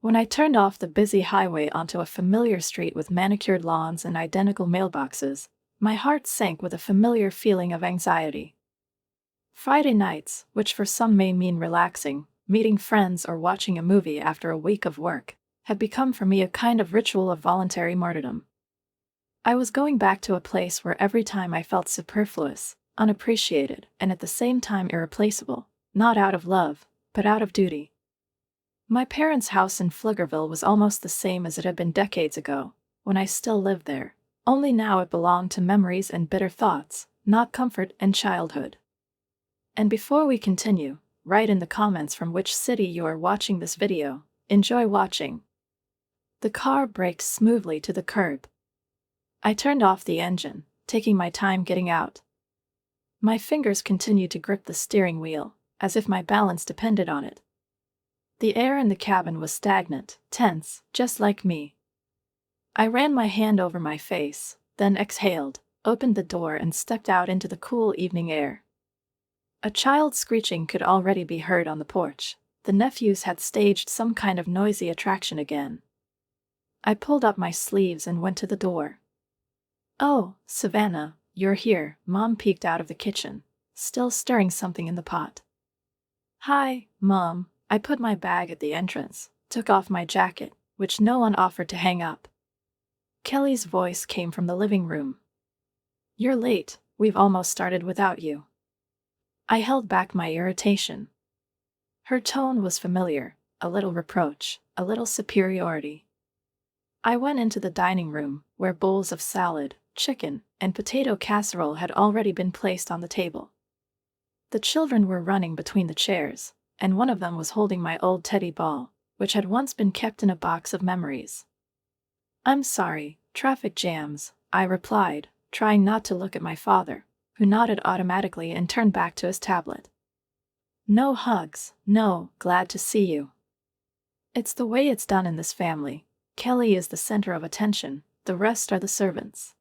When I turned off the busy highway onto a familiar street with manicured lawns and identical mailboxes, my heart sank with a familiar feeling of anxiety. Friday nights, which for some may mean relaxing, meeting friends, or watching a movie after a week of work, had become for me a kind of ritual of voluntary martyrdom. I was going back to a place where every time I felt superfluous, unappreciated, and at the same time irreplaceable, not out of love, but out of duty. My parents' house in Pflugerville was almost the same as it had been decades ago, when I still lived there, only now it belonged to memories and bitter thoughts, not comfort and childhood. And before we continue, write in the comments from which city you are watching this video. Enjoy watching. The car braked smoothly to the curb. I turned off the engine, taking my time getting out. My fingers continued to grip the steering wheel, as if my balance depended on it. The air in the cabin was stagnant, tense, just like me. I ran my hand over my face, then exhaled, opened the door and stepped out into the cool evening air. A child screeching could already be heard on the porch. The nephews had staged some kind of noisy attraction again. I pulled up my sleeves and went to the door. "Oh, Savannah, you're here," Mom peeked out of the kitchen, still stirring something in the pot. "Hi, Mom." I put my bag at the entrance, took off my jacket, which no one offered to hang up. Kelly's voice came from the living room. "You're late, we've almost started without you." I held back my irritation. Her tone was familiar, a little reproach, a little superiority. I went into the dining room, where bowls of salad, chicken, and potato casserole had already been placed on the table. The children were running between the chairs, and one of them was holding my old teddy ball, which had once been kept in a box of memories. "I'm sorry, traffic jams," I replied, trying not to look at my father, who nodded automatically and turned back to his tablet. "No hugs, no, glad to see you. It's the way it's done in this family. Kelly is the center of attention, the rest are the servants."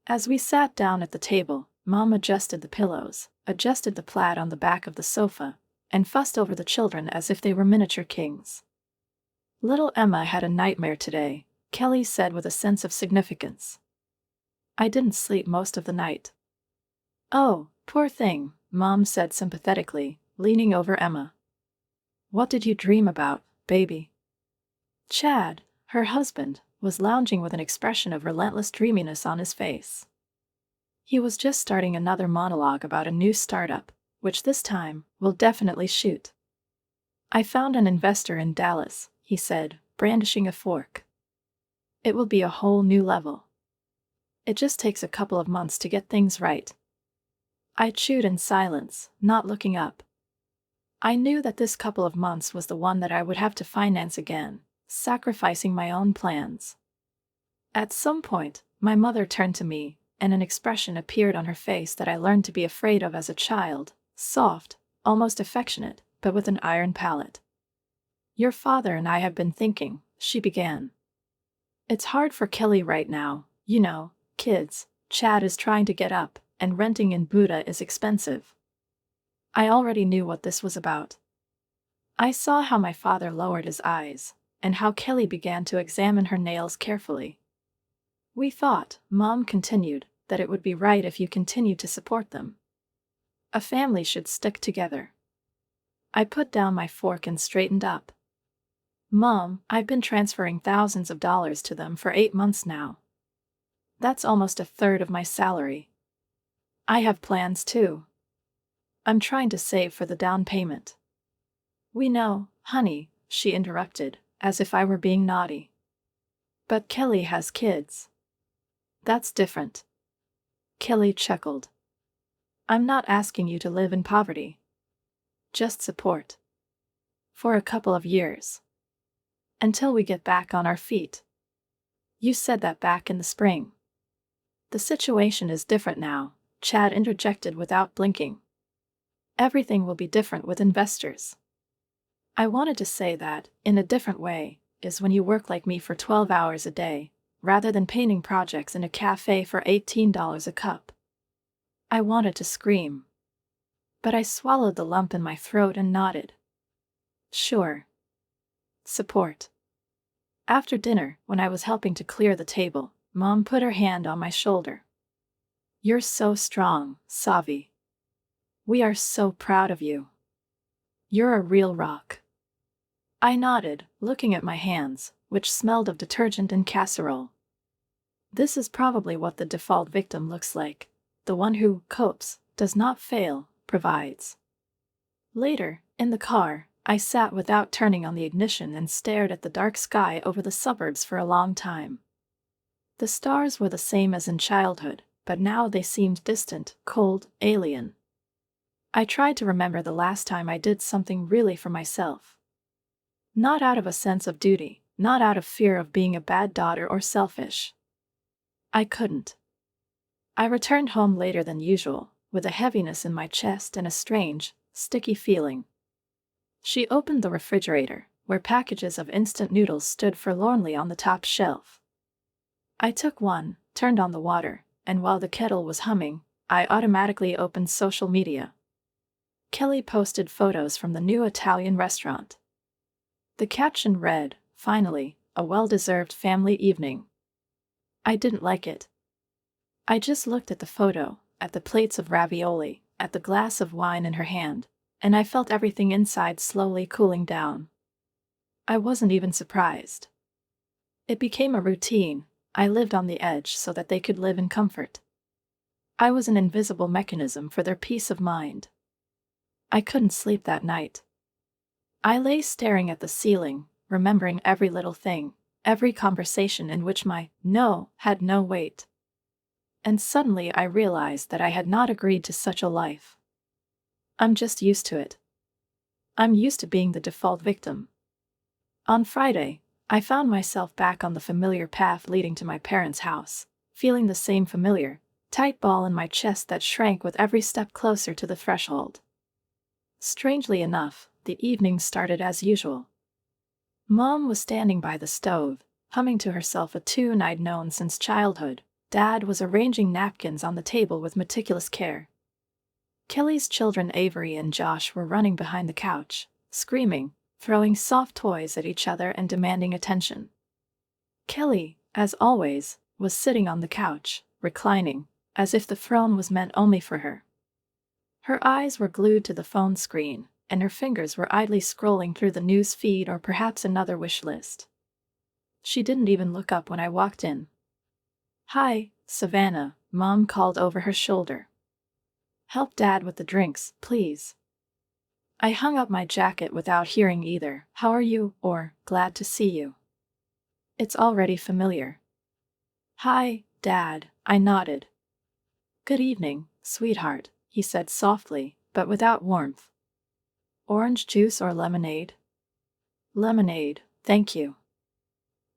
As we sat down at the table, Mom adjusted the pillows, adjusted the plaid on the back of the sofa, and fussed over the children as if they were miniature kings. "Little Emma had a nightmare today," Kelly said with a sense of significance. "I didn't sleep most of the night." "Oh, poor thing," Mom said sympathetically, leaning over Emma. "What did you dream about, baby?" Chad, her husband, was lounging with an expression of relentless dreaminess on his face. He was just starting another monologue about a new startup, which this time will definitely shoot. "I found an investor in Dallas," he said, brandishing a fork. "It will be a whole new level. It just takes a couple of months to get things right." I chewed in silence, not looking up. I knew that this couple of months was the one that I would have to finance again, sacrificing my own plans. At some point, my mother turned to me, and an expression appeared on her face that I learned to be afraid of as a child, soft, almost affectionate, but with an iron palate. "Your father and I have been thinking," she began. "It's hard for Kelly right now, you know, kids, Chad is trying to get up, and renting in Buda is expensive." I already knew what this was about. I saw how my father lowered his eyes, and how Kelly began to examine her nails carefully. "We thought," Mom continued, "that it would be right if you continued to support them. A family should stick together." I put down my fork and straightened up. "Mom, I've been transferring thousands of dollars to them for 8 months now. That's almost a third of my salary. I have plans too. I'm trying to save for the down payment." "We know, honey," she interrupted, as if I were being naughty. "But Kelly has kids." "That's different." Kelly chuckled. "I'm not asking you to live in poverty. Just support. For a couple of years. Until we get back on our feet. You said that back in the spring." "The situation is different now," Chad interjected without blinking. "Everything will be different with investors." I wanted to say that, in a different way, is when you work like me for 12 hours a day, rather than painting projects in a cafe for $18 a cup. I wanted to scream. But I swallowed the lump in my throat and nodded. "Sure. Support." After dinner, when I was helping to clear the table, Mom put her hand on my shoulder. "You're so strong, Savi. We are so proud of you. You're a real rock." I nodded, looking at my hands, which smelled of detergent and casserole. This is probably what the default victim looks like. The one who copes, does not fail, provides. Later, in the car, I sat without turning on the ignition and stared at the dark sky over the suburbs for a long time. The stars were the same as in childhood, but now they seemed distant, cold, alien. I tried to remember the last time I did something really for myself. Not out of a sense of duty, not out of fear of being a bad daughter or selfish. I couldn't. I returned home later than usual, with a heaviness in my chest and a strange, sticky feeling. She opened the refrigerator, where packages of instant noodles stood forlornly on the top shelf. I took one, turned on the water, and while the kettle was humming, I automatically opened social media. Kelly posted photos from the new Italian restaurant. The caption read, "Finally, a well-deserved family evening." I didn't like it. I just looked at the photo, at the plates of ravioli, at the glass of wine in her hand, and I felt everything inside slowly cooling down. I wasn't even surprised. It became a routine. I lived on the edge so that they could live in comfort. I was an invisible mechanism for their peace of mind. I couldn't sleep that night. I lay staring at the ceiling, remembering every little thing, every conversation in which my "no" had no weight. And suddenly I realized that I had not agreed to such a life. I'm just used to it. I'm used to being the default victim. On Friday, I found myself back on the familiar path leading to my parents' house, feeling the same familiar, tight ball in my chest that shrank with every step closer to the threshold. Strangely enough, the evening started as usual. Mom was standing by the stove, humming to herself a tune I'd known since childhood. Dad was arranging napkins on the table with meticulous care. Kelly's children Avery and Josh were running behind the couch, screaming, throwing soft toys at each other and demanding attention. Kelly, as always, was sitting on the couch, reclining, as if the throne was meant only for her. Her eyes were glued to the phone screen, and her fingers were idly scrolling through the news feed or perhaps another wish list. She didn't even look up when I walked in. "Hi, Savannah," Mom called over her shoulder. "Help Dad with the drinks, please." I hung up my jacket without hearing either "How are you?" or "Glad to see you." It's already familiar. "Hi, Dad," I nodded. "Good evening, sweetheart," he said softly, but without warmth. "Orange juice or lemonade?" "Lemonade, thank you."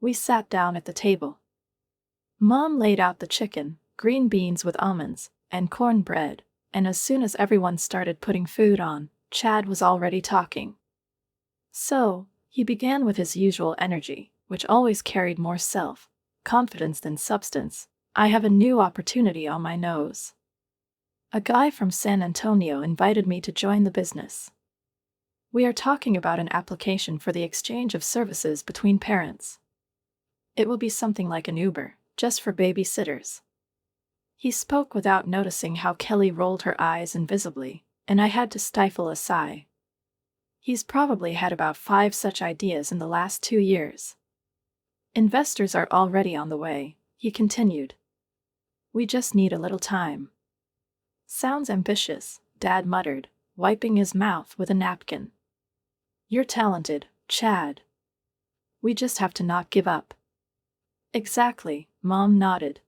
We sat down at the table. Mom laid out the chicken, green beans with almonds, and cornbread, and as soon as everyone started putting food on, Chad was already talking. So, he began with his usual energy, which always carried more self-confidence than substance. "I have a new opportunity on my nose. A guy from San Antonio invited me to join the business. We are talking about an application for the exchange of services between parents. It will be something like an Uber, just for babysitters." He spoke without noticing how Kelly rolled her eyes invisibly, and I had to stifle a sigh. He's probably had about 5 such ideas in the last 2 years. "Investors are already on the way," he continued. "We just need a little time." "Sounds ambitious," Dad muttered, wiping his mouth with a napkin. "You're talented, Chad. We just have to not give up." "Exactly," Mom nodded.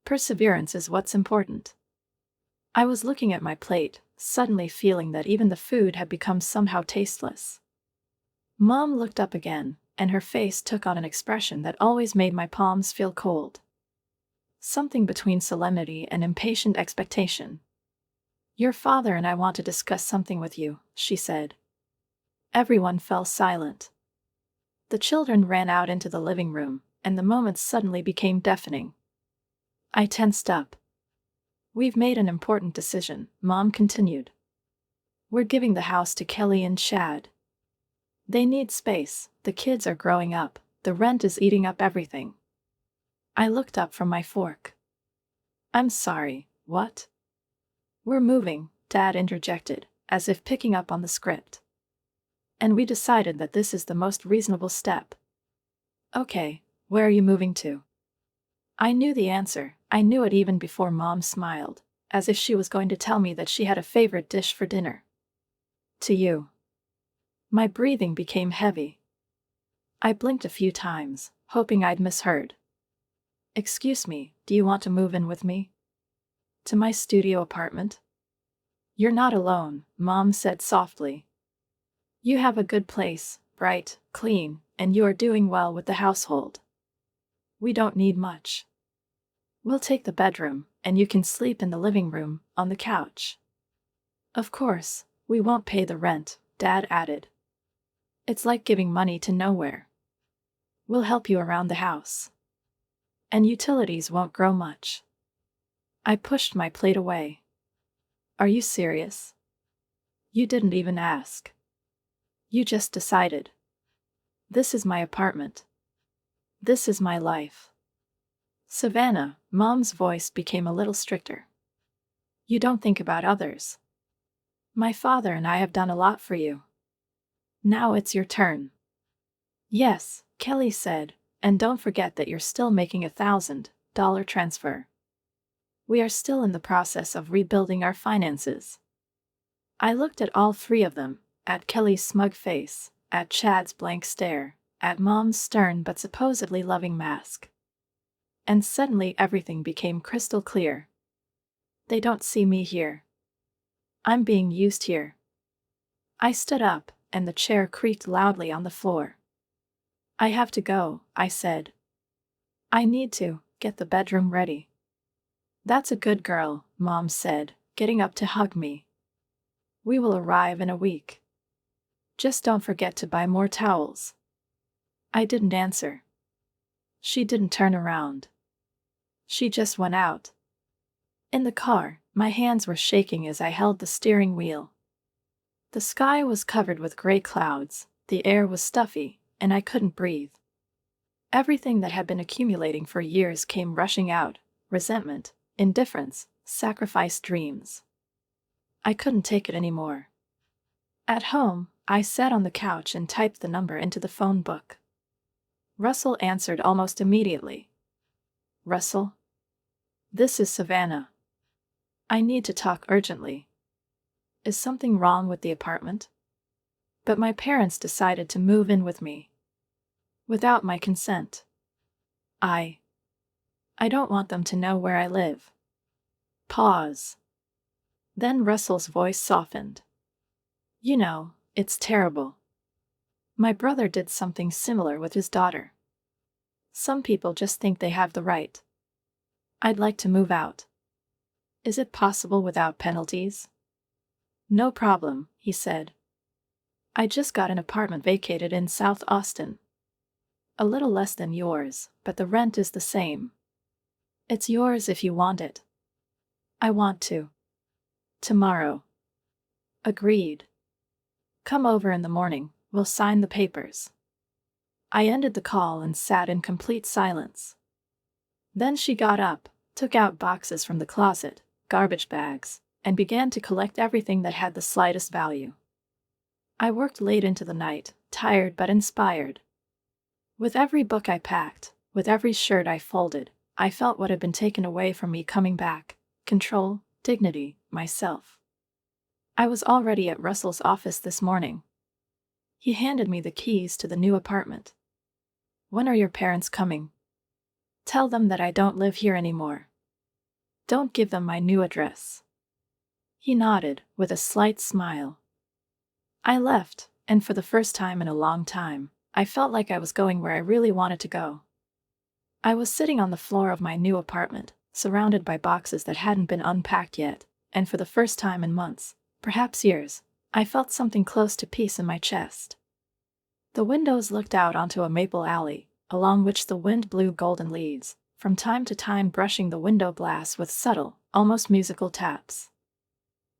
"Perseverance is what's important." I was looking at my plate, suddenly feeling that even the food had become somehow tasteless. Mom looked up again, and her face took on an expression that always made my palms feel cold. Something between solemnity and impatient expectation. "Your father and I want to discuss something with you," she said. Everyone fell silent. The children ran out into the living room, and the moments suddenly became deafening. I tensed up. "We've made an important decision," Mom continued. "We're giving the house to Kelly and Chad. They need space, the kids are growing up, The rent is eating up everything. I looked up from my fork. I'm sorry, what? We're moving, Dad interjected, as if picking up on the script. And we decided that this is the most reasonable step. Okay, where are you moving to? I knew the answer. I knew it even before Mom smiled, as if she was going to tell me that she had a favorite dish for dinner. To you. My breathing became heavy. I blinked a few times, hoping I'd misheard. Excuse me, do you want to move in with me? To my studio apartment? You're not alone, Mom said softly. You have a good place, bright, clean, and you are doing well with the household. We don't need much. We'll take the bedroom, and you can sleep in the living room, on the couch. Of course, we won't pay the rent, Dad added. It's like giving money to nowhere. We'll help you around the house. And utilities won't grow much. I pushed my plate away. Are you serious? You didn't even ask. You just decided. This is my apartment. This is my life. Savannah, Mom's voice became a little stricter. You don't think about others. My father and I have done a lot for you. Now it's your turn. Yes, Kelly said, and don't forget that you're still making $1,000 transfer. We are still in the process of rebuilding our finances. I looked at all three of them, at Kelly's smug face, at Chad's blank stare, at Mom's stern but supposedly loving mask. And suddenly everything became crystal clear. They don't see me here. I'm being used here. I stood up, and the chair creaked loudly on the floor. I have to go, I said. I need to get the bedroom ready. That's a good girl, Mom said, getting up to hug me. We will arrive in a week. Just don't forget to buy more towels. I didn't answer. She didn't turn around. She just went out. In the car, my hands were shaking as I held the steering wheel. The sky was covered with gray clouds, the air was stuffy, and I couldn't breathe. Everything that had been accumulating for years came rushing out: resentment, indifference, sacrificed dreams. I couldn't take it anymore. At home, I sat on the couch and typed the number into the phone book. Russell answered almost immediately. Russell? This is Savannah. I need to talk urgently. Is something wrong with the apartment? But my parents decided to move in with me. Without my consent. I don't want them to know where I live. Pause. Then Russell's voice softened. You know, it's terrible. My brother did something similar with his daughter. Some people just think they have the right. I'd like to move out. Is it possible without penalties? No problem, he said. I just got an apartment vacated in South Austin. A little less than yours, but the rent is the same. It's yours if you want it. I want to. Tomorrow. Agreed. Come over in the morning, we'll sign the papers. I ended the call and sat in complete silence. Then she got up, took out boxes from the closet, garbage bags, and began to collect everything that had the slightest value. I worked late into the night, tired but inspired. With every book I packed, with every shirt I folded, I felt what had been taken away from me coming back: control, dignity, myself. I was already at Russell's office this morning. He handed me the keys to the new apartment. When are your parents coming? Tell them that I don't live here anymore. Don't give them my new address. He nodded, with a slight smile. I left, and for the first time in a long time, I felt like I was going where I really wanted to go. I was sitting on the floor of my new apartment, surrounded by boxes that hadn't been unpacked yet, and for the first time in months, perhaps years, I felt something close to peace in my chest. The windows looked out onto a maple alley, along which the wind blew golden leaves, from time to time brushing the window glass with subtle, almost musical taps.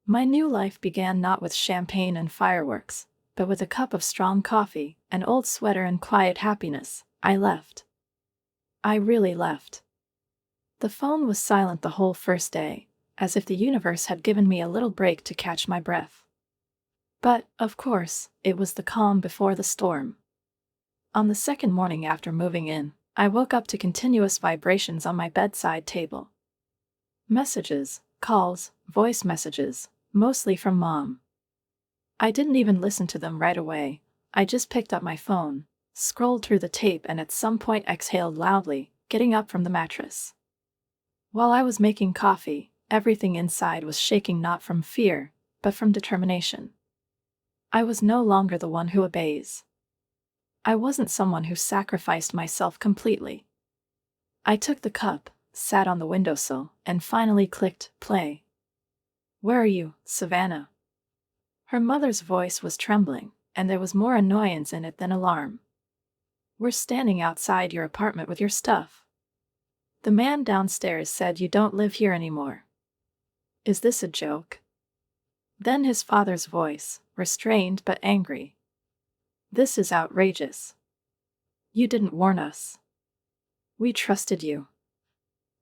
My new life began not with champagne and fireworks, but with a cup of strong coffee, an old sweater and quiet happiness, I left. I really left. The phone was silent the whole first day, as if the universe had given me a little break to catch my breath. But, of course, it was the calm before the storm. On the second morning after moving in, I woke up to continuous vibrations on my bedside table. Messages, calls, voice messages, mostly from Mom. I didn't even listen to them right away. I just picked up my phone, scrolled through the tape, and at some point exhaled loudly, getting up from the mattress. While I was making coffee, everything inside was shaking, not from fear, but from determination. I was no longer the one who obeys. I wasn't someone who sacrificed myself completely. I took the cup, sat on the windowsill, and finally clicked play. "Where are you, Savannah?" Her mother's voice was trembling, and there was more annoyance in it than alarm. "We're standing outside your apartment with your stuff. The man downstairs said you don't live here anymore. Is this a joke?" Then his father's voice, restrained but angry. "This is outrageous. You didn't warn us. We trusted you.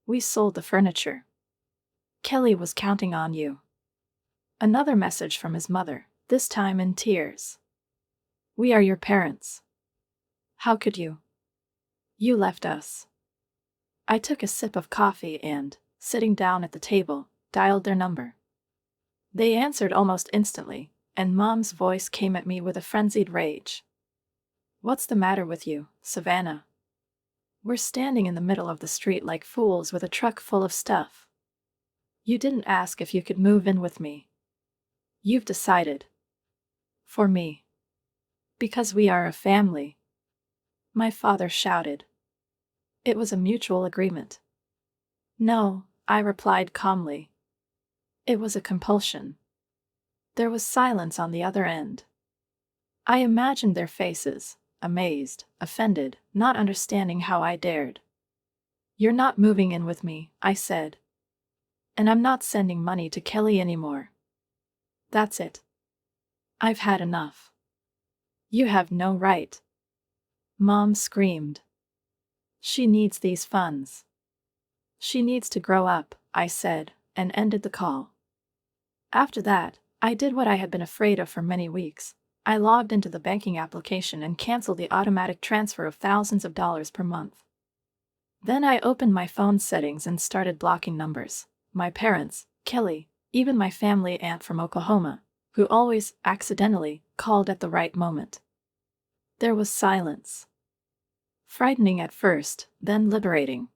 We sold the furniture. Kelly was counting on you." Another message from his mother, this time in tears. "We are your parents. How could you? You left us." I took a sip of coffee and, sitting down at the table, dialed their number. They answered almost instantly, and Mom's voice came at me with a frenzied rage. "What's the matter with you, Savannah? We're standing in the middle of the street like fools with a truck full of stuff. You didn't ask if you could move in with me. You've decided. For me. Because we are a family." My father shouted. "It was a mutual agreement." "No," I replied calmly. "It was a compulsion." There was silence on the other end. I imagined their faces, amazed, offended, not understanding how I dared. "You're not moving in with me," I said. "And I'm not sending money to Kelly anymore. That's it. I've had enough." "You have no right." Mom screamed. "She needs these funds. She needs to grow up," I said, and ended the call. After that, I did what I had been afraid of for many weeks. I logged into the banking application and canceled the automatic transfer of thousands of dollars per month. Then I opened my phone settings and started blocking numbers. My parents, Kelly, even my family aunt from Oklahoma, who always, accidentally, called at the right moment. There was silence. Frightening at first, then liberating.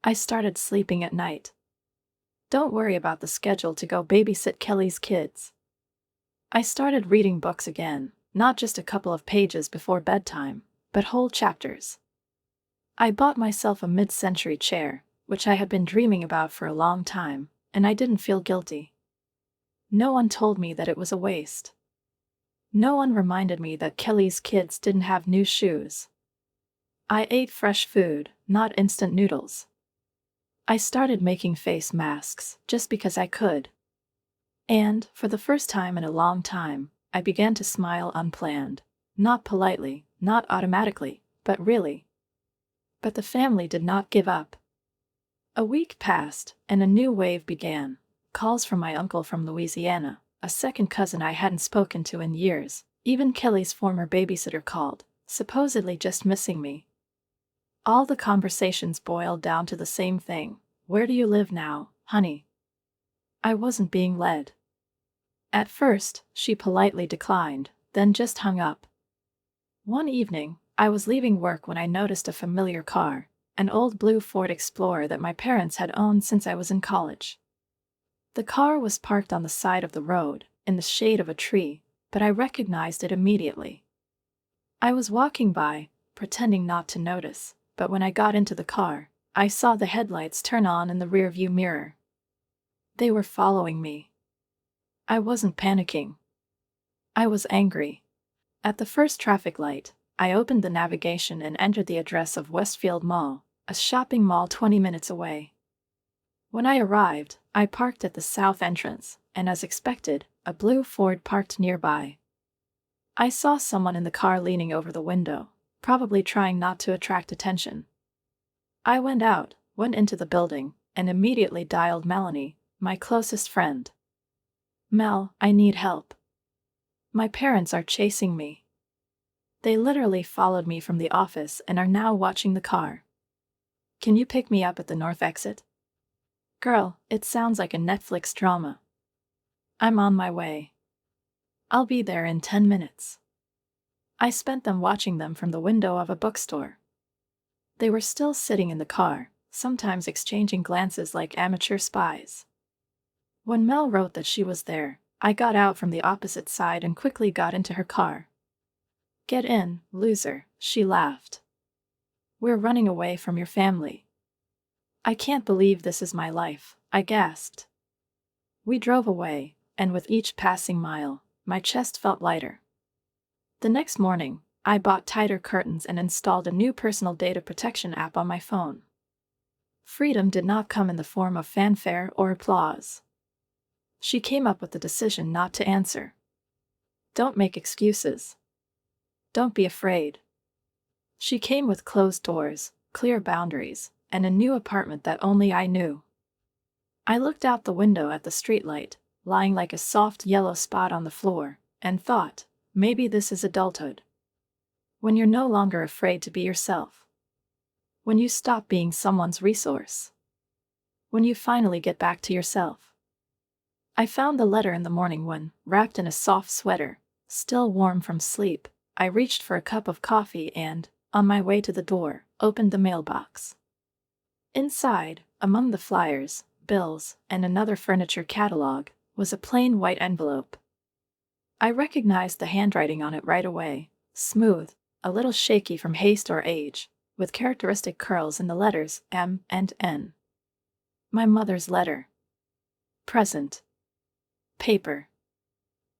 I started sleeping at night. Don't worry about the schedule to go babysit Kelly's kids. I started reading books again, not just a couple of pages before bedtime, but whole chapters. I bought myself a mid-century chair, which I had been dreaming about for a long time, and I didn't feel guilty. No one told me that it was a waste. No one reminded me that Kelly's kids didn't have new shoes. I ate fresh food, not instant noodles. I started making face masks just because I could. And, for the first time in a long time, I began to smile unplanned. Not politely, not automatically, but really. But the family did not give up. A week passed, and a new wave began. Calls from my uncle from Louisiana, a second cousin I hadn't spoken to in years. Even Kelly's former babysitter called, supposedly just missing me. All the conversations boiled down to the same thing. "Where do you live now, honey?" I wasn't being led. At first, she politely declined, then just hung up. One evening, I was leaving work when I noticed a familiar car, an old blue Ford Explorer that my parents had owned since I was in college. The car was parked on the side of the road, in the shade of a tree, but I recognized it immediately. I was walking by, pretending not to notice, but when I got into the car, I saw the headlights turn on in the rearview mirror. They were following me. I wasn't panicking. I was angry. At the first traffic light, I opened the navigation and entered the address of Westfield Mall, a shopping mall 20 minutes away. When I arrived, I parked at the south entrance, and as expected, a blue Ford parked nearby. I saw someone in the car leaning over the window, probably trying not to attract attention. I went into the building, and immediately dialed Melanie, my closest friend. Mel, I need help. My parents are chasing me. They literally followed me from the office and are now watching the car. Can you pick me up at the north exit? Girl, it sounds like a Netflix drama. I'm on my way. I'll be there in 10 minutes. I spent them watching them from the window of a bookstore. They were still sitting in the car, sometimes exchanging glances like amateur spies. When Mel wrote that she was there, I got out from the opposite side and quickly got into her car. Get in, loser, she laughed. We're running away from your family. I can't believe this is my life, I gasped. We drove away, and with each passing mile, my chest felt lighter. The next morning, I bought tighter curtains and installed a new personal data protection app on my phone. Freedom did not come in the form of fanfare or applause. She came up with the decision not to answer. Don't make excuses. Don't be afraid. She came with closed doors, clear boundaries, and a new apartment that only I knew. I looked out the window at the streetlight, lying like a soft yellow spot on the floor, and thought, maybe this is adulthood. When you're no longer afraid to be yourself. When you stop being someone's resource. When you finally get back to yourself. I found the letter in the morning when, wrapped in a soft sweater, still warm from sleep, I reached for a cup of coffee and, on my way to the door, opened the mailbox. Inside, among the flyers, bills, and another furniture catalog, was a plain white envelope. I recognized the handwriting on it right away, smooth, a little shaky from haste or age, with characteristic curls in the letters M and N. My mother's letter. Present. Paper.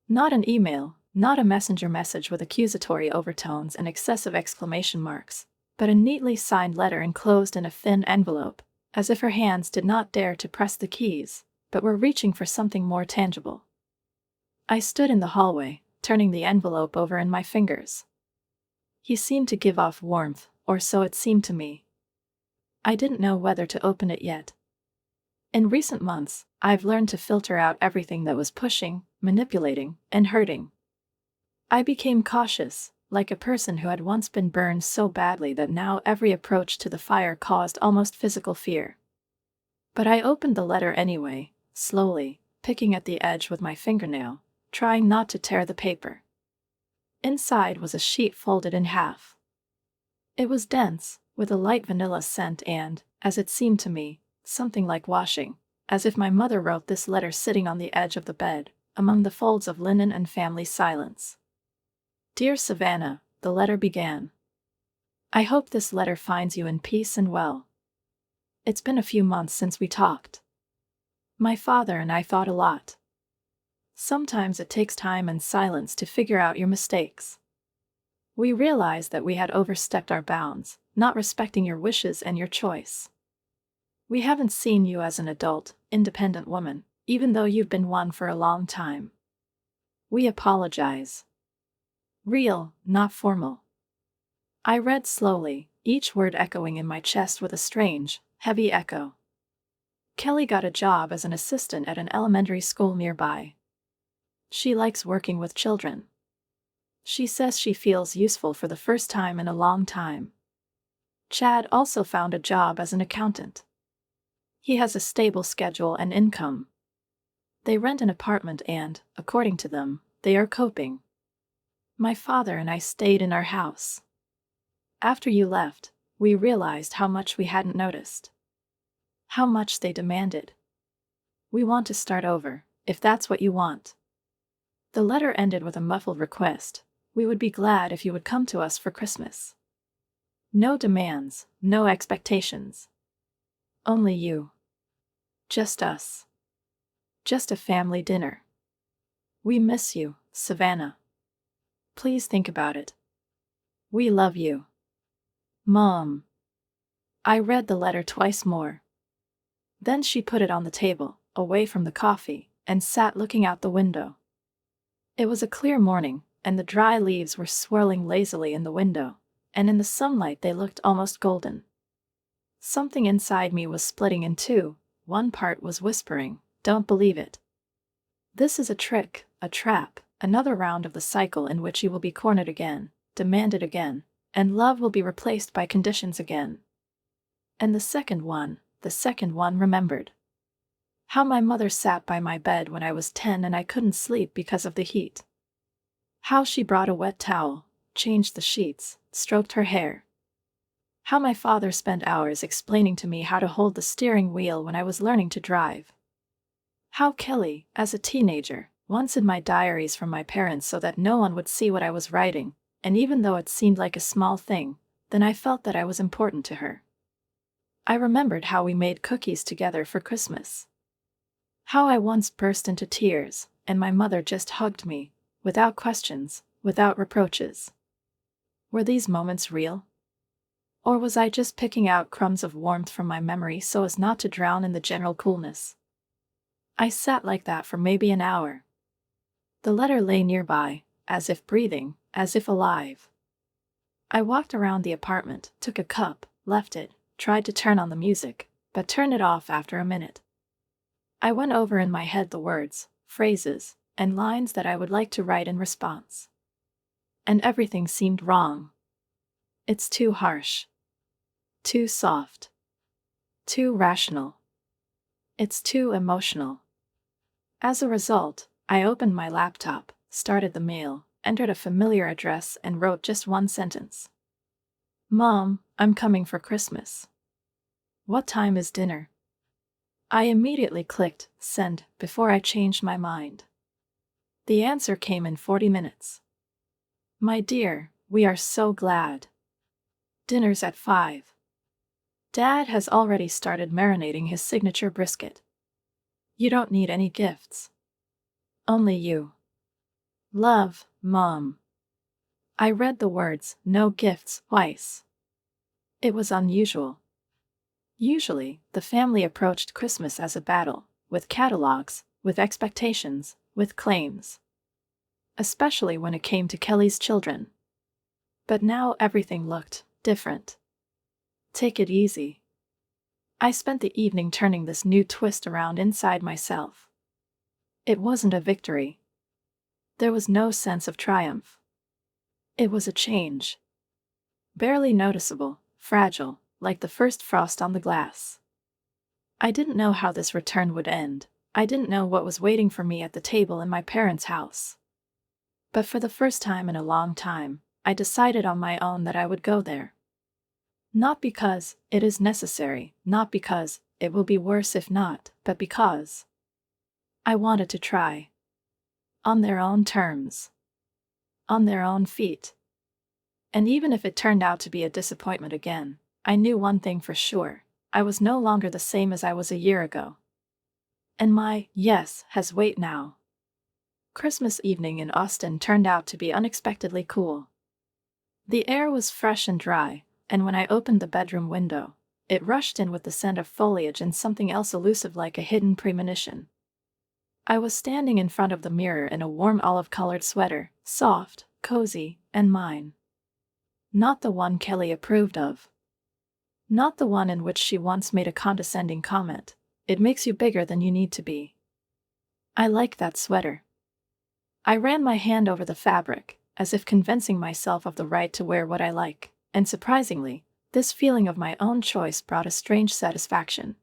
Not an email, not a messenger message with accusatory overtones and excessive exclamation marks, but a neatly signed letter enclosed in a thin envelope, as if her hands did not dare to press the keys, but were reaching for something more tangible. I stood in the hallway, turning the envelope over in my fingers. He seemed to give off warmth, or so it seemed to me. I didn't know whether to open it yet. In recent months, I've learned to filter out everything that was pushing, manipulating, and hurting. I became cautious, like a person who had once been burned so badly that now every approach to the fire caused almost physical fear. But I opened the letter anyway, slowly, picking at the edge with my fingernail, trying not to tear the paper. Inside was a sheet folded in half. It was dense, with a light vanilla scent and, as it seemed to me, something like washing, as if my mother wrote this letter sitting on the edge of the bed, among the folds of linen and family silence. Dear Savannah, the letter began. I hope this letter finds you in peace and well. It's been a few months since we talked. My father and I thought a lot. Sometimes it takes time and silence to figure out your mistakes. We realized that we had overstepped our bounds, not respecting your wishes and your choice. We haven't seen you as an adult, independent woman, even though you've been one for a long time. We apologize. Real, not formal. I read slowly, each word echoing in my chest with a strange, heavy echo. Kelly got a job as an assistant at an elementary school nearby. She likes working with children. She says she feels useful for the first time in a long time. Chad also found a job as an accountant. He has a stable schedule and income. They rent an apartment and, according to them, they are coping. My father and I stayed in our house. After you left, we realized how much we hadn't noticed. How much they demanded. We want to start over, if that's what you want. The letter ended with a muffled request. We would be glad if you would come to us for Christmas. No demands, no expectations. Only you. Just us. Just a family dinner. We miss you, Savannah. Please think about it. We love you. Mom. I read the letter twice more. Then she put it on the table, away from the coffee, and sat looking out the window. It was a clear morning, and the dry leaves were swirling lazily in the window, and in the sunlight they looked almost golden. Something inside me was splitting in two. One part was whispering, "Don't believe it. This is a trick, a trap, another round of the cycle in which you will be cornered again, demanded again, and love will be replaced by conditions again." And the second one remembered how my mother sat by my bed when I was 10 and I couldn't sleep because of the heat. How she brought a wet towel, changed the sheets, stroked her hair. How my father spent hours explaining to me how to hold the steering wheel when I was learning to drive. How Kelly, as a teenager, once hid my diaries from my parents so that no one would see what I was writing, and even though it seemed like a small thing, then I felt that I was important to her. I remembered how we made cookies together for Christmas. How I once burst into tears, and my mother just hugged me, without questions, without reproaches. Were these moments real? Or was I just picking out crumbs of warmth from my memory so as not to drown in the general coolness? I sat like that for maybe an hour. The letter lay nearby, as if breathing, as if alive. I walked around the apartment, took a cup, left it, tried to turn on the music, but turned it off after a minute. I went over in my head the words, phrases, and lines that I would like to write in response. And everything seemed wrong. It's too harsh. Too soft. Too rational. It's too emotional. As a result, I opened my laptop, started the mail, entered a familiar address, and wrote just one sentence. "Mom, I'm coming for Christmas. What time is dinner?" I immediately clicked send before I changed my mind. The answer came in 40 minutes. "My dear, we are so glad. Dinner's at 5. Dad has already started marinating his signature brisket. You don't need any gifts. Only you. Love, Mom." I read the words, "no gifts," twice. It was unusual. Usually, the family approached Christmas as a battle, with catalogs, with expectations, with claims. Especially when it came to Kelly's children. But now everything looked different. Take it easy. I spent the evening turning this new twist around inside myself. It wasn't a victory. There was no sense of triumph. It was a change. Barely noticeable, fragile, like the first frost on the glass. I didn't know how this return would end. I didn't know what was waiting for me at the table in my parents' house. But for the first time in a long time, I decided on my own that I would go there. Not because it is necessary, not because it will be worse if not, but because I wanted to try. On their own terms. On their own feet. And even if it turned out to be a disappointment again, I knew one thing for sure: I was no longer the same as I was a year ago. And my yes has weight now. Christmas evening in Austin turned out to be unexpectedly cool. The air was fresh and dry, and when I opened the bedroom window, it rushed in with the scent of foliage and something else elusive like a hidden premonition. I was standing in front of the mirror in a warm olive-colored sweater, soft, cozy, and mine. Not the one Kelly approved of. Not the one in which she once made a condescending comment, "It makes you bigger than you need to be." I like that sweater. I ran my hand over the fabric, as if convincing myself of the right to wear what I like, and surprisingly, this feeling of my own choice brought a strange satisfaction.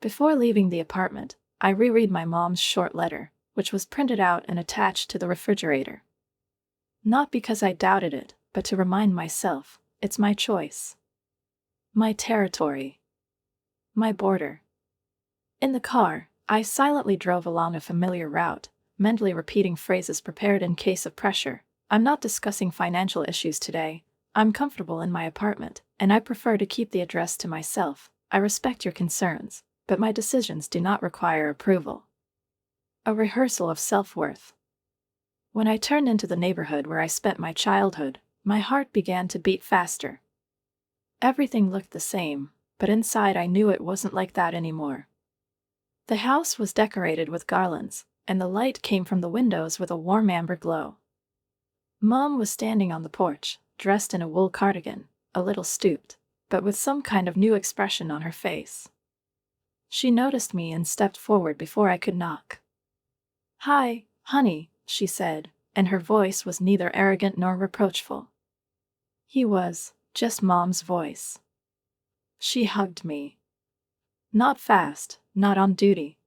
Before leaving the apartment, I reread my mom's short letter, which was printed out and attached to the refrigerator. Not because I doubted it, but to remind myself, it's my choice. My territory. My border. In the car, I silently drove along a familiar route, mentally repeating phrases prepared in case of pressure. I'm not discussing financial issues today. I'm comfortable in my apartment, and I prefer to keep the address to myself. I respect your concerns, but my decisions do not require approval. A rehearsal of self-worth. When I turned into the neighborhood where I spent my childhood, my heart began to beat faster. Everything looked the same, but inside I knew it wasn't like that anymore. The house was decorated with garlands, and the light came from the windows with a warm amber glow. Mom was standing on the porch, dressed in a wool cardigan, a little stooped, but with some kind of new expression on her face. She noticed me and stepped forward before I could knock. "Hi, honey," she said, and her voice was neither arrogant nor reproachful. He was just Mom's voice. She hugged me. Not fast, not on duty.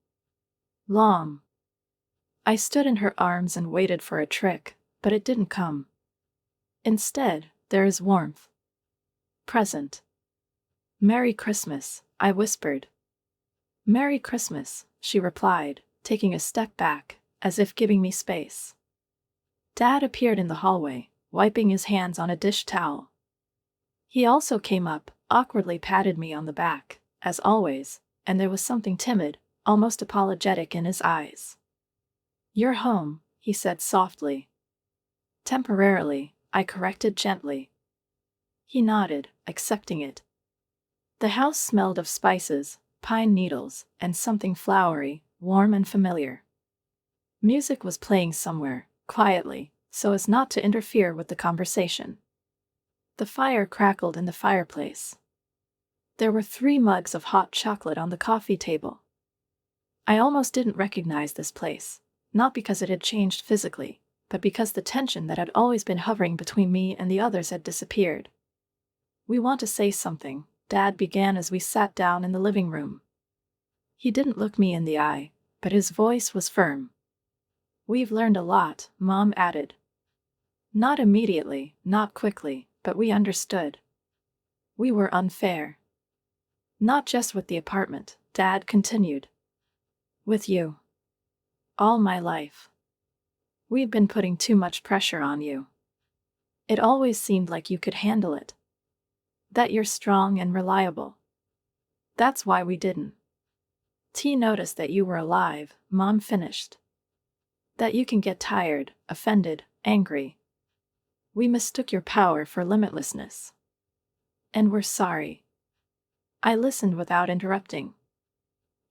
Long. I stood in her arms and waited for a trick, but it didn't come. Instead, there is warmth. Present. "Merry Christmas," I whispered. "Merry Christmas," she replied, taking a step back, as if giving me space. Dad appeared in the hallway, wiping his hands on a dish towel. He also came up, awkwardly patted me on the back, as always, and there was something timid, almost apologetic in his eyes. "You're home," he said softly. "Temporarily," I corrected gently. He nodded, accepting it. The house smelled of spices, pine needles, and something flowery, warm and familiar. Music was playing somewhere, quietly, so as not to interfere with the conversation. The fire crackled in the fireplace. There were 3 mugs of hot chocolate on the coffee table. I almost didn't recognize this place, not because it had changed physically, but because the tension that had always been hovering between me and the others had disappeared. "We want to say something," Dad began as we sat down in the living room. He didn't look me in the eye, but his voice was firm. "We've learned a lot," Mom added. "Not immediately, not quickly, but we understood. We were unfair. Not just with the apartment," Dad continued. "With you. All my life. We've been putting too much pressure on you. It always seemed like you could handle it. That you're strong and reliable. That's why we didn't. T noticed that you were alive," Mom finished. "That you can get tired, offended, angry. We mistook your power for limitlessness. And we're sorry." I listened without interrupting.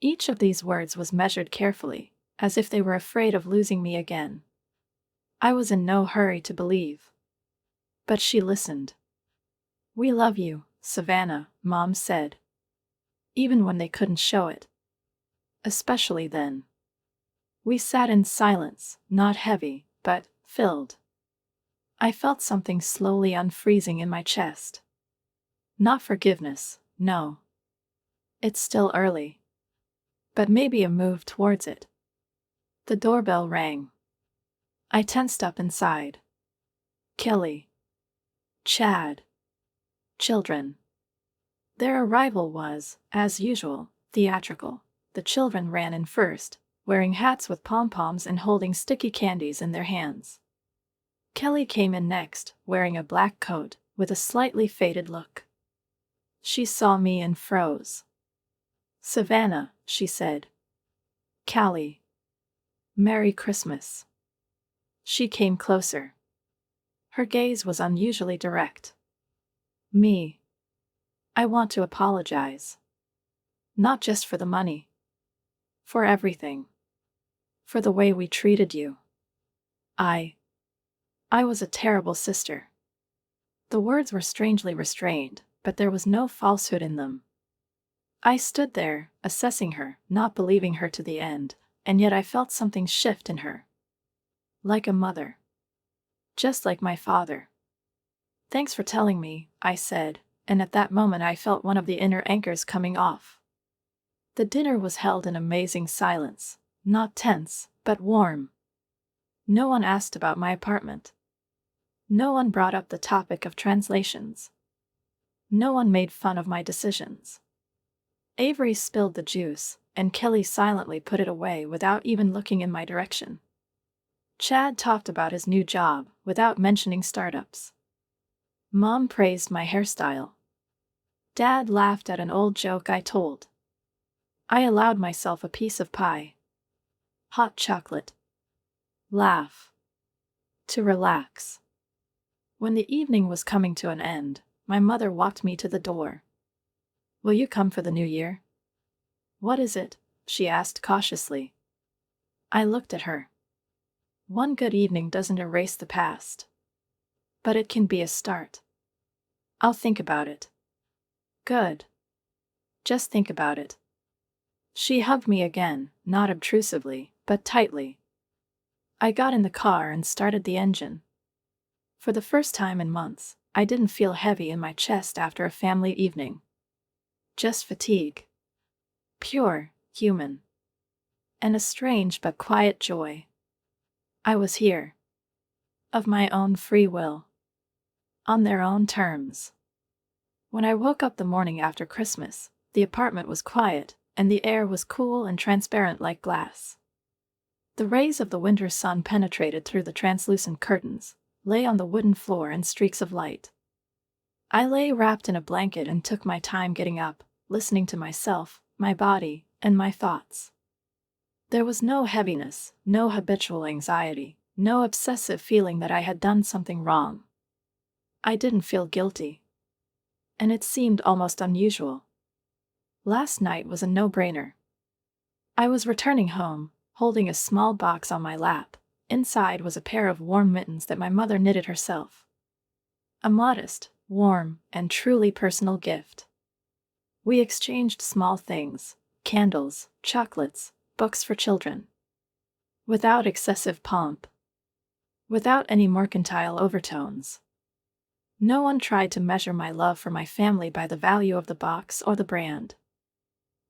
Each of these words was measured carefully, as if they were afraid of losing me again. I was in no hurry to believe. But she listened. "We love you, Savannah," Mom said. Even when they couldn't show it. Especially then. We sat in silence, not heavy, but filled. I felt something slowly unfreezing in my chest. Not forgiveness, no. It's still early. But maybe a move towards it. The doorbell rang. I tensed up inside. Kelly. Chad. Children. Their arrival was, as usual, theatrical. The children ran in first, wearing hats with pom-poms and holding sticky candies in their hands. Kelly came in next, wearing a black coat, with a slightly faded look. She saw me and froze. "Savannah," she said. "Callie. Merry Christmas." She came closer. Her gaze was unusually direct. "Me. I want to apologize. Not just for the money. For everything. For the way we treated you. I was a terrible sister." The words were strangely restrained, but there was no falsehood in them. I stood there, assessing her, not believing her to the end, and yet I felt something shift in her. Like a mother. Just like my father. "Thanks for telling me," I said, and at that moment I felt one of the inner anchors coming off. The dinner was held in amazing silence, not tense, but warm. No one asked about my apartment. No one brought up the topic of translations. No one made fun of my decisions. Avery spilled the juice, and Kelly silently put it away without even looking in my direction. Chad talked about his new job without mentioning startups. Mom praised my hairstyle. Dad laughed at an old joke I told. I allowed myself a piece of pie. Hot chocolate. Laugh. To relax. When the evening was coming to an end, my mother walked me to the door. "Will you come for the new year?" "What is it?" she asked cautiously. I looked at her. One good evening doesn't erase the past. but it can be a start. I'll think about it. Good. Just think about it. She hugged me again, not obtrusively, but tightly. I got in the car and started the engine. For the first time in months, I didn't feel heavy in my chest after a family evening. Just fatigue. Pure, human. And a strange but quiet joy. I was here. Of my own free will. On their own terms. When I woke up the morning after Christmas, the apartment was quiet, and the air was cool and transparent like glass. The rays of the winter sun penetrated through the translucent curtains, lay on the wooden floor in streaks of light. I lay wrapped in a blanket and took my time getting up, listening to myself, my body, and my thoughts. There was no heaviness, no habitual anxiety, no obsessive feeling that I had done something wrong. I didn't feel guilty. And it seemed almost unusual. Last night was a no-brainer. I was returning home, holding a small box on my lap. Inside was a pair of warm mittens that my mother knitted herself. A modest, warm, and truly personal gift. We exchanged small things, candles, chocolates, books for children. Without excessive pomp. Without any mercantile overtones. No one tried to measure my love for my family by the value of the box or the brand.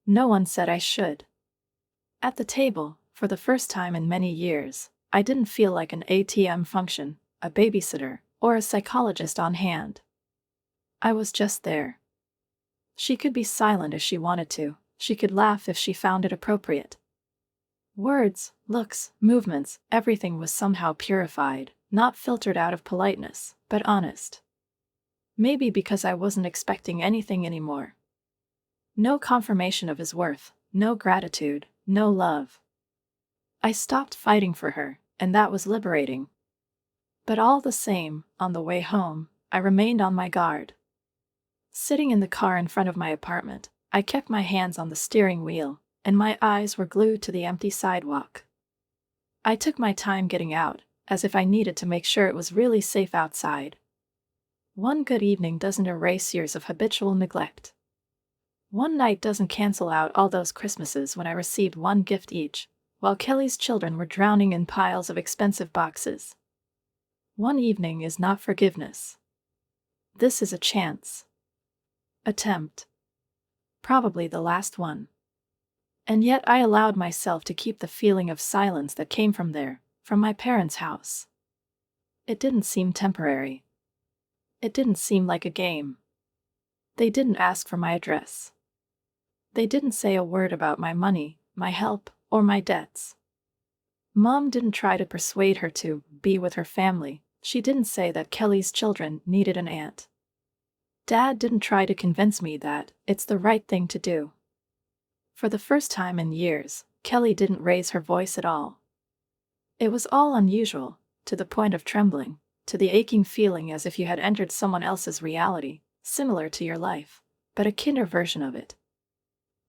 No one said I should. At the table, for the first time in many years, I didn't feel like an ATM function, a babysitter, or a psychologist on hand. I was just there. She could be silent if she wanted to, she could laugh if she found it appropriate. Words, looks, movements, everything was somehow purified, not filtered out of politeness, but honest. Maybe because I wasn't expecting anything anymore. No confirmation of his worth, no gratitude, no love. I stopped fighting for her, and that was liberating. But all the same, on the way home, I remained on my guard. Sitting in the car in front of my apartment, I kept my hands on the steering wheel, and my eyes were glued to the empty sidewalk. I took my time getting out, as if I needed to make sure it was really safe outside. One good evening doesn't erase years of habitual neglect. One night doesn't cancel out all those Christmases when I received one gift each, while Kelly's children were drowning in piles of expensive boxes. One evening is not forgiveness. This is a chance. Attempt. Probably the last one. And yet I allowed myself to keep the feeling of silence that came from there, from my parents' house. It didn't seem temporary. It didn't seem like a game. They didn't ask for my address. They didn't say a word about my money, my help, or my debts. Mom didn't try to persuade her to be with her family. She didn't say that Kelly's children needed an aunt. Dad didn't try to convince me that it's the right thing to do. For the first time in years, Kelly didn't raise her voice at all. It was all unusual, to the point of trembling, to the aching feeling as if you had entered someone else's reality, similar to your life, but a kinder version of it.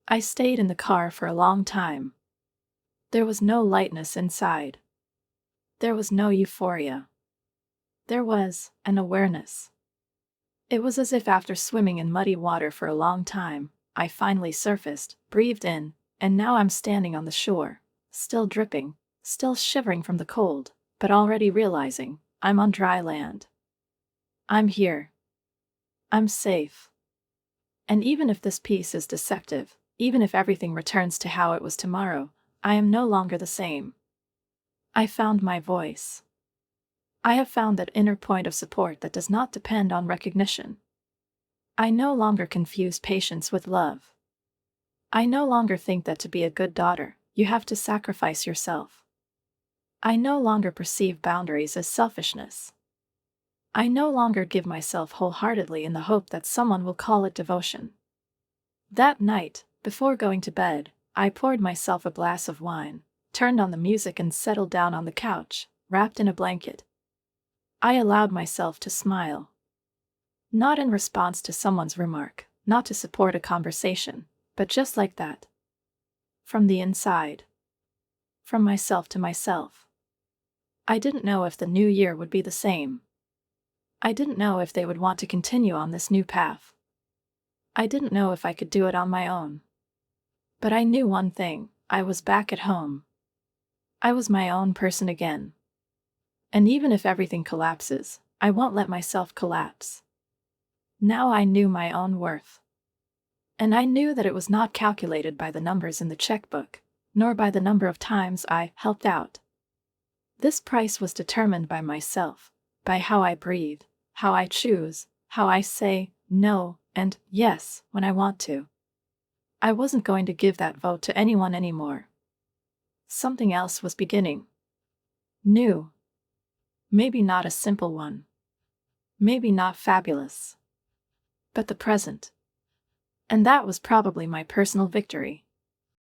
I stayed in the car for a long time. There was no lightness inside. There was no euphoria. There was an awareness. It was as if after swimming in muddy water for a long time, I finally surfaced, breathed in, and now I'm standing on the shore, still dripping, still shivering from the cold, but already realizing I'm on dry land. I'm here. I'm safe. And even if this peace is deceptive, even if everything returns to how it was tomorrow, I am no longer the same. I found my voice. I have found that inner point of support that does not depend on recognition. I no longer confuse patience with love. I no longer think that to be a good daughter, you have to sacrifice yourself. I no longer perceive boundaries as selfishness. I no longer give myself wholeheartedly in the hope that someone will call it devotion. That night, before going to bed, I poured myself a glass of wine, turned on the music and settled down on the couch, wrapped in a blanket. I allowed myself to smile. Not in response to someone's remark, not to support a conversation, but just like that. From the inside. From myself to myself. I didn't know if the new year would be the same. I didn't know if they would want to continue on this new path. I didn't know if I could do it on my own. But I knew one thing: I was back at home. I was my own person again. And even if everything collapses, I won't let myself collapse. Now I knew my own worth. And I knew that it was not calculated by the numbers in the checkbook, nor by the number of times I helped out. This price was determined by myself, by how I breathe, how I choose, how I say no and yes when I want to. I wasn't going to give that vote to anyone anymore. Something else was beginning. New. Maybe not a simple one. Maybe not fabulous. But the present. And that was probably my personal victory.